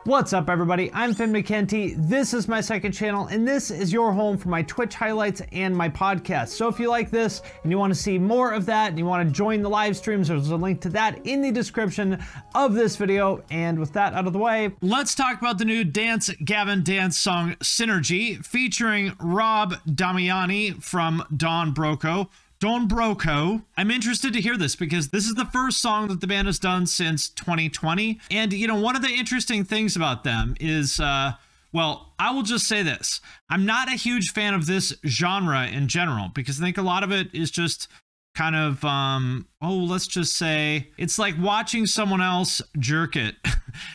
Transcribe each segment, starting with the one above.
What's up everybody, I'm Mckenty, this is my second channel, and this is your home for my Twitch highlights and my podcast. So if you like this and you want to see more of that and you want to join the live streams, there's a link to that in the description of this video. And with that out of the way, let's talk about the new Dance Gavin Dance song Synergy featuring Rob Damiani from Don Broco. I'm interested to hear this because this is the first song that the band has done since 2020. And, you know, one of the interesting things about them is, well, I will just say this. I'm not a huge fan of this genre in general because I think a lot of it is just kind of, let's just say, it's like watching someone else jerk it.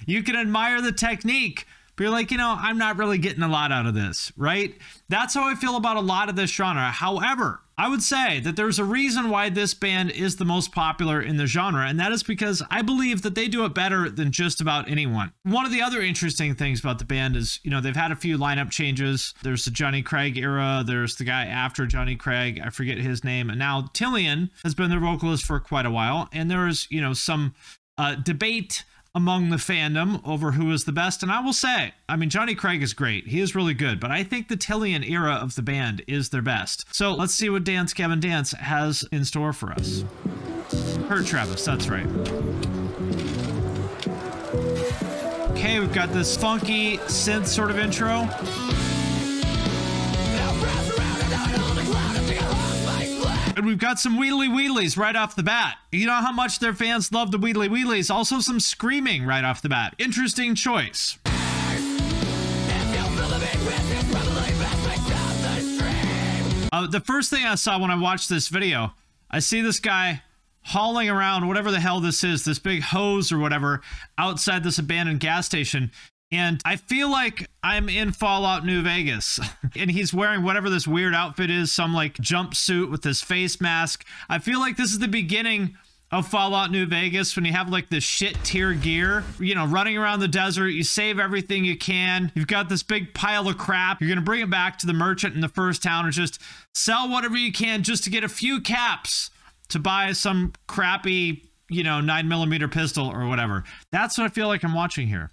You can admire the technique, but you're like, you know, I'm not really getting a lot out of this, right? That's how I feel about a lot of this genre. However, I would say that there's a reason why this band is the most popular in the genre, and that is because I believe that they do it better than just about anyone. One of the other interesting things about the band is, you know, they've had a few lineup changes. There's the Jonny Craig era, there's the guy after Jonny Craig, I forget his name, and now Tilian has been their vocalist for quite a while, and there's, you know, some debate among the fandom over who is the best. And I will say, I mean, Jonny Craig is great. He is really good, but I think the Tilian era of the band is their best. So let's see what Dance Gavin Dance has in store for us. Kurt Travis, that's right. Okay, we've got this funky synth sort of intro. And we've got some wheedly wheedlies right off the bat. You know how much their fans love the wheedly wheedlies. Also some screaming right off the bat. Interesting choice. The first thing I saw when I watched this video, I see this guy hauling around whatever the hell this is, this big hose or whatever, outside this abandoned gas station. And I feel like I'm in Fallout New Vegas and he's wearing whatever this weird outfit is, some like jumpsuit with this face mask. I feel like this is the beginning of Fallout New Vegas when you have like this shit tier gear, you know, running around the desert. You save everything you can. You've got this big pile of crap. You're going to bring it back to the merchant in the first town or just sell whatever you can just to get a few caps to buy some crappy, you know, 9mm pistol or whatever. That's what I feel like I'm watching here.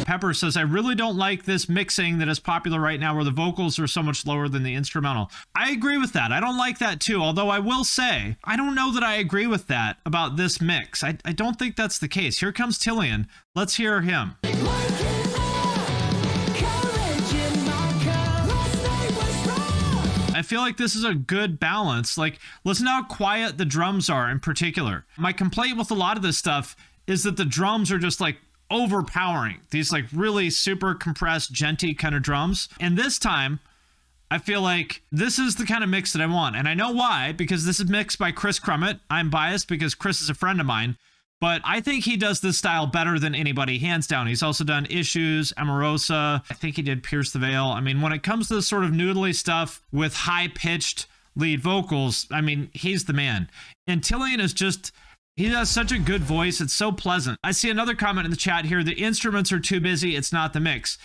Pepper says, I really don't like this mixing that is popular right now where the vocals are so much lower than the instrumental. I agree with that. I don't like that too, although I will say, I don't know that I agree with that about this mix. I don't think that's the case. Here comes Tilian. Let's hear him. I feel like this is a good balance. Like, listen how quiet the drums are in particular. My complaint with a lot of this stuff is that the drums are just like overpowering. These like really super compressed, genty kind of drums. And this time, I feel like this is the kind of mix that I want. And I know why, because this is mixed by Chris Crummett. I'm biased because Chris is a friend of mine, but I think he does this style better than anybody, hands down. He's also done Issues, Amorosa. I think he did Pierce the Veil. I mean, when it comes to this sort of noodly stuff with high-pitched lead vocals, I mean, he's the man. And Tilian is just, he has such a good voice. It's so pleasant. I see another comment in the chat here. The instruments are too busy. It's not the mix.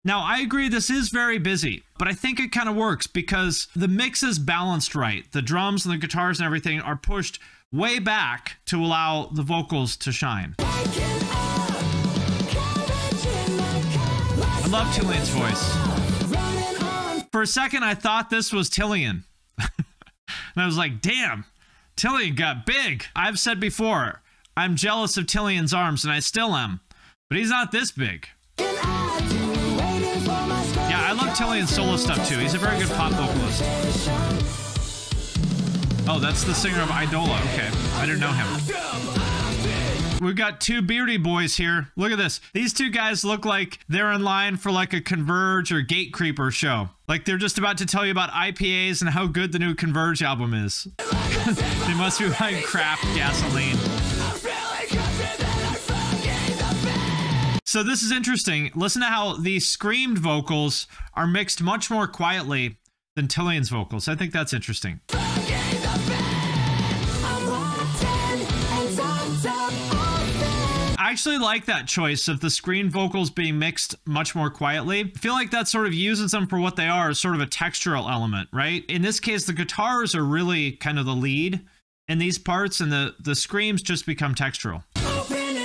Now, I agree this is very busy, but I think it kind of works because the mix is balanced right. The drums and the guitars and everything are pushed way back to allow the vocals to shine. I love Tilian's voice. For a second, I thought this was Tilian. And I was like, damn, Tilian got big. I've said before, I'm jealous of Tilian's arms, and I still am. But he's not this big. Yeah, I love Tilian's solo stuff too. He's a very good pop vocalist. Oh, that's the singer of Idola. Okay, I didn't know him. We've got two beardy boys here. Look at this. These two guys look like they're in line for like a Converge or Gate Creeper show. Like they're just about to tell you about IPAs and how good the new Converge album is. They must be buying craft gasoline. So this is interesting. Listen to how the screamed vocals are mixed much more quietly than Tilian's vocals. I think that's interesting. I actually like that choice of the screen vocals being mixed much more quietly. I feel like that sort of uses them for what they are, as sort of a textural element, right? In this case, the guitars are really kind of the lead in these parts, and the screams just become textural. Open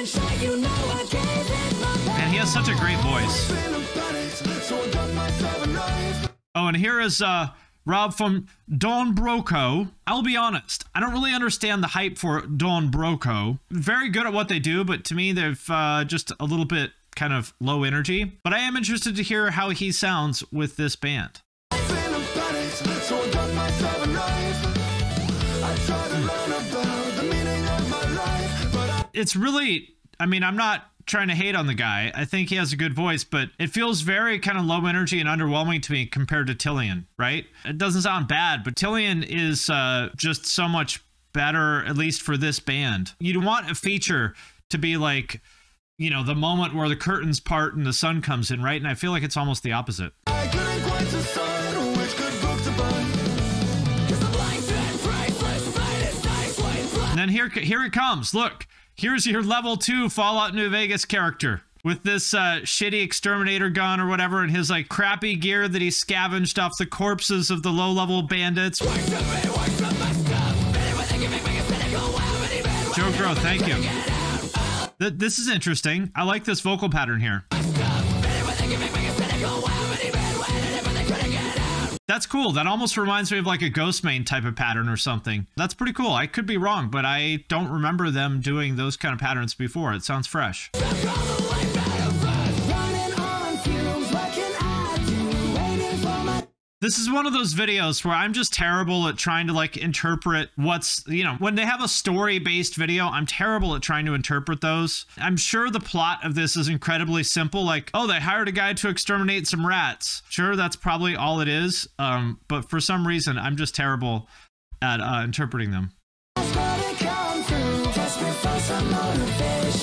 Man, he has such a great voice. Oh, and here is Rob from Don Broco. I'll be honest, I don't really understand the hype for Don Broco. Very good at what they do, but to me, they've just a little bit kind of low energy. But I am interested to hear how he sounds with this band. It's really, I mean, I'm not trying to hate on the guy. I think he has a good voice, but it feels very kind of low energy and underwhelming to me compared to Tilian, right? It doesn't sound bad, but Tilian is just so much better, at least for this band. You'd want a feature to be like, you know, the moment where the curtains part and the sun comes in, right? And I feel like it's almost the opposite. And then here it comes. Look, here's your level 2 Fallout New Vegas character with this shitty exterminator gun or whatever, and his like crappy gear that he scavenged off the corpses of the low-level bandits. Joe Grow, thank you. This is interesting. I like this vocal pattern here. That's cool. That almost reminds me of like a Ghostmain type of pattern or something. That's pretty cool. I could be wrong, but I don't remember them doing those kind of patterns before. It sounds fresh. This is one of those videos where I'm just terrible at trying to like interpret what's, you know, when they have a story-based video, I'm terrible at trying to interpret those. I'm sure the plot of this is incredibly simple, like, oh, they hired a guy to exterminate some rats. Sure, that's probably all it is, but for some reason, I'm just terrible at interpreting them.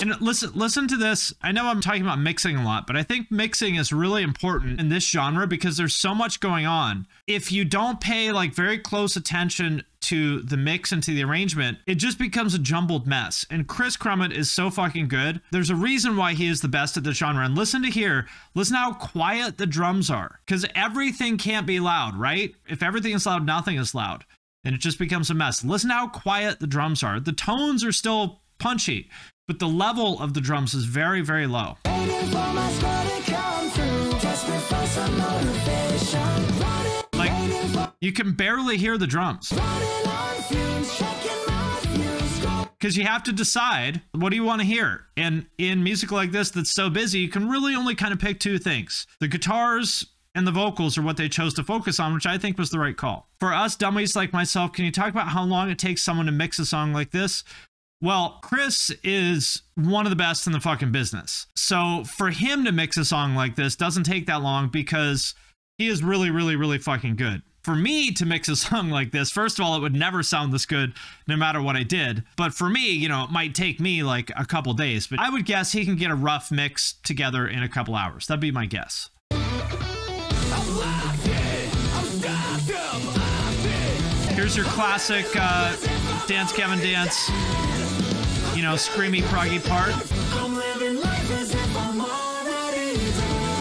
And listen to this. I know I'm talking about mixing a lot, but I think mixing is really important in this genre because there's so much going on. If you don't pay like very close attention to the mix and to the arrangement, it just becomes a jumbled mess. And Chris Crummett is so fucking good. There's a reason why he is the best at the genre. And listen to here. Listen how quiet the drums are, because everything can't be loud, right? If everything is loud, nothing is loud. And it just becomes a mess. Listen how quiet the drums are. The tones are still punchy, but the level of the drums is very, very low. Like, you can barely hear the drums. Because you have to decide, what do you want to hear? And in music like this that's so busy, you can really only kind of pick two things. The guitars and the vocals are what they chose to focus on, which I think was the right call. For us dummies like myself, can you talk about how long it takes someone to mix a song like this? Well, Chris is one of the best in the fucking business. So for him to mix a song like this doesn't take that long because he is really, really, really fucking good. For me to mix a song like this, first of all, it would never sound this good no matter what I did. But for me, you know, it might take me like a couple days, but I would guess he can get a rough mix together in a couple hours. That'd be my guess. Here's your classic Dance Gavin Dance, you know, screamy, proggy part.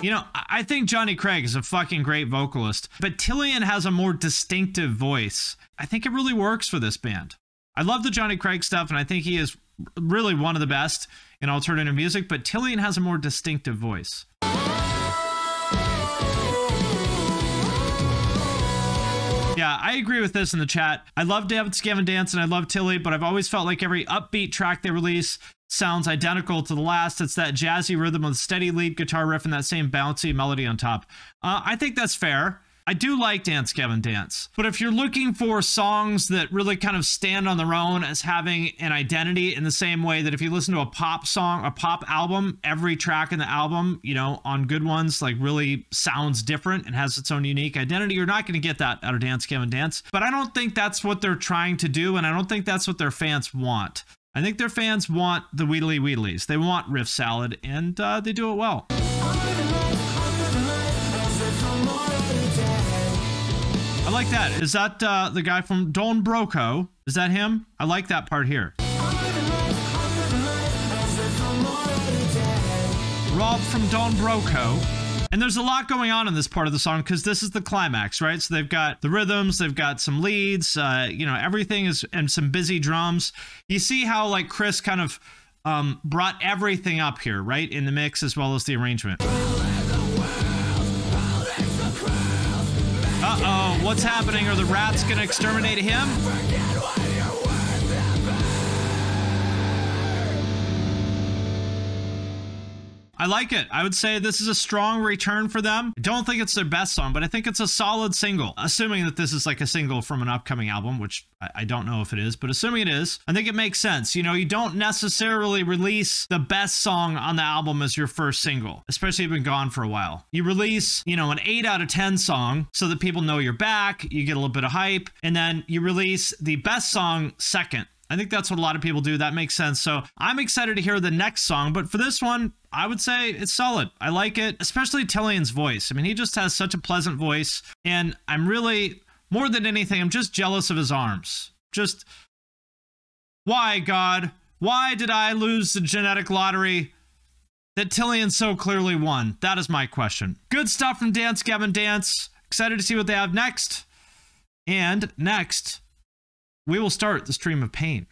You know, I think Jonny Craig is a fucking great vocalist, but Tilian has a more distinctive voice. I think it really works for this band. I love the Jonny Craig stuff, and I think he is really one of the best in alternative music, but Tilian has a more distinctive voice. Yeah, I agree with this in the chat. I love Dance Gavin Dance and I love Tilly, but I've always felt like every upbeat track they release sounds identical to the last. It's that jazzy rhythm with steady lead guitar riff and that same bouncy melody on top. I think that's fair. I do like Dance Gavin Dance, but if you're looking for songs that really kind of stand on their own as having an identity in the same way that if you listen to a pop song, a pop album, every track in the album, you know, on good ones, like really sounds different and has its own unique identity, you're not going to get that out of Dance Gavin Dance. But I don't think that's what they're trying to do, and I don't think that's what their fans want. I think their fans want the Wheedly Wheedlies. They want riff salad, and they do it well. I like that. Is that the guy from Don Broco? Is that him? I like that part here. Rob from Don Broco. And there's a lot going on in this part of the song because this is the climax, right? So they've got the rhythms, they've got some leads, you know, everything is, and some busy drums. You see how like Chris kind of brought everything up here, right? In the mix as well as the arrangement. Uh-oh, what's happening? Are the rats gonna exterminate him? I like it. I would say this is a strong return for them. I don't think it's their best song, but I think it's a solid single. Assuming that this is like a single from an upcoming album, which I don't know if it is, but assuming it is, I think it makes sense. You know, you don't necessarily release the best song on the album as your first single, especially if you've been gone for a while. You release, you know, an 8 out of 10 song so that people know you're back, you get a little bit of hype, and then you release the best song second. I think that's what a lot of people do. That makes sense. So I'm excited to hear the next song, but for this one, I would say it's solid. I like it, especially Tilian's voice. I mean, he just has such a pleasant voice, and I'm really, more than anything, I'm just jealous of his arms. Just, why, God? Why did I lose the genetic lottery that Tilian so clearly won? That is my question. Good stuff from Dance Gavin Dance. Excited to see what they have next. And next, we will start the Stream of Pain.